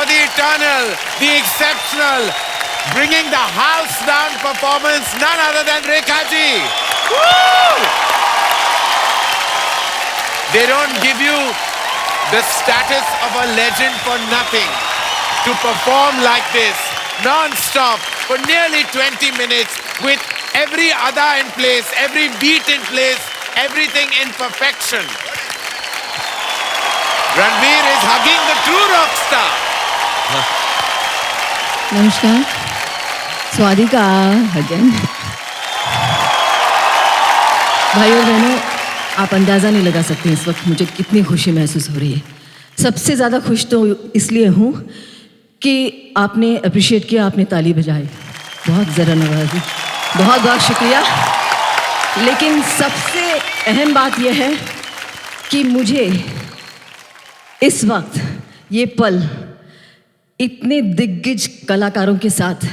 the eternal, the exceptional, bringing the house down performance, none other than Rekha ji. Woo! They don't give you the status of a legend for nothing. To perform like this, non-stop, for nearly 20 minutes, with every ada in place, every beat in place, everything in perfection. Ranveer is hugging the true rock star. नमस्कार, स्वादिका again. भाइयों और बहनों, आप अंदाज़ा नहीं लगा सकते इस वक्त मुझे कितनी खुशी महसूस हो रही है। सबसे ज़्यादा खुश तो इसलिए हूँ कि आपने अप्रिशिएट किया, आपने ताली बजाई। बहुत ज़रा नवाजी, बहुत बहुत शुक्रिया। लेकिन सबसे अहम बात यह है कि मुझे इस वक्त ये पल इतने दिग्गज कलाकारों के साथ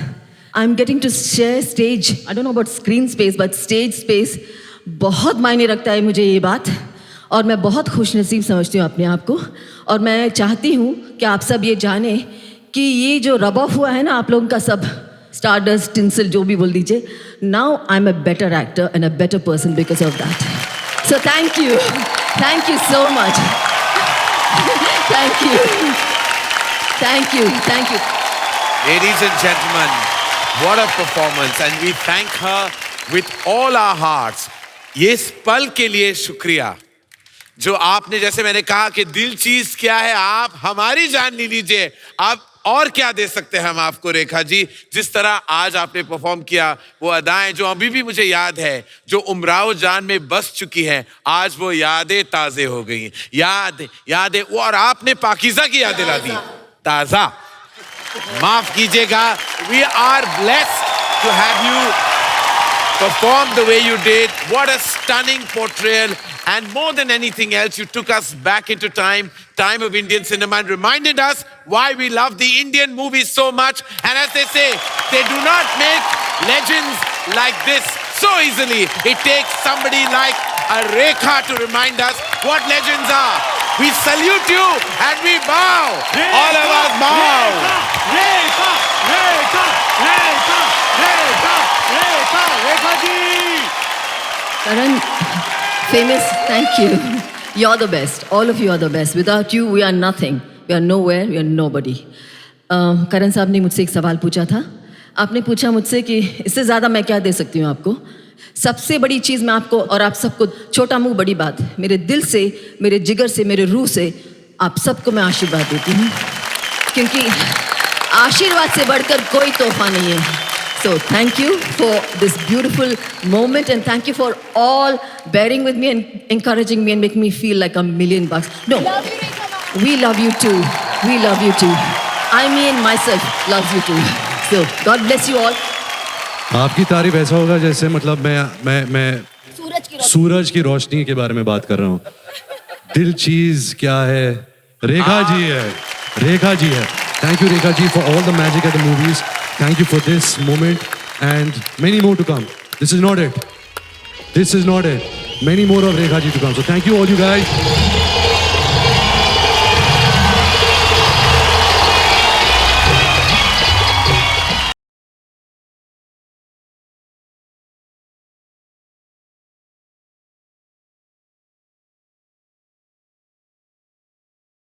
I am getting to share stage, I don't know about screen space but stage space बहुत मायने रखता है मुझे ये बात। और मैं बहुत खुशनसीब समझती हूँ अपने आप को। और मैं चाहती हूँ कि आप सब ये जानें कि ये जो रब ऑफ हुआ है ना आप लोगों का सब, स्टारडस्ट, टिंसल, जो भी बोल दीजिए, now I am a better actor and a better person because of that. So thank you so much. Thank you. Ladies and gentlemen, what a performance, and we thank her with all our hearts. ये इस पल के लिए शुक्रिया जो आपने, जैसे मैंने कहा कि दिल चीज क्या है, आप हमारी जान ले लीजिए। आप और क्या दे सकते हैं हम आपको रेखा जी। जिस तरह आज आपने परफॉर्म किया, वो अदाएं जो अभी भी मुझे याद है, जो उमराव जान में बस चुकी हैं, आज वो यादें ताजे हो गई। यादें वो, और आपने पाकीज़ा की याद दिला दी, ताजा। माफ कीजिएगा, we are blessed to have you perform the way you did. What a stunning portrayal. And more than anything else, you took us back into time of Indian cinema, and reminded us why we love the Indian movies so much. And as they say, they do not make legends like this so easily. It takes somebody like a Rekha to remind us what legends are. We salute you and we bow. All of us bow. Rekha ji. Karan, famous, thank you. You're the best. All of you are the best. Without you, we are nothing. We are nowhere. We are nobody. करण साहब ने मुझसे एक सवाल पूछा था। आपने पूछा मुझसे कि इससे ज़्यादा मैं क्या दे सकती हूँ आपको। सबसे बड़ी चीज़ मैं आपको और आप सबको, छोटा मुंह बड़ी बात, मेरे दिल से, मेरे जिगर से, मेरे रूह से आप सबको मैं आशीर्वाद देती हूँ, क्योंकि आशीर्वाद से बढ़कर कोई तोहफा नहीं है। So thank you for this beautiful moment, and thank you for all bearing with me and encouraging me and making me feel like $1,000,000. No, we love you too. We love you too. I mean myself loves you too. So God bless you all. आपकी तारीफ ऐसा होगा जैसे मतलब मैं सूरज की रोशनी के बारे में बात कर रहा हूँ। दिल चीज क्या है, रेखा जी है, रेखा जी है। Thank you Rekha ji for all the magic at the movies. Thank you for this moment and many more to come. This is not it. Many more of Rekha ji to come. So thank you all you guys.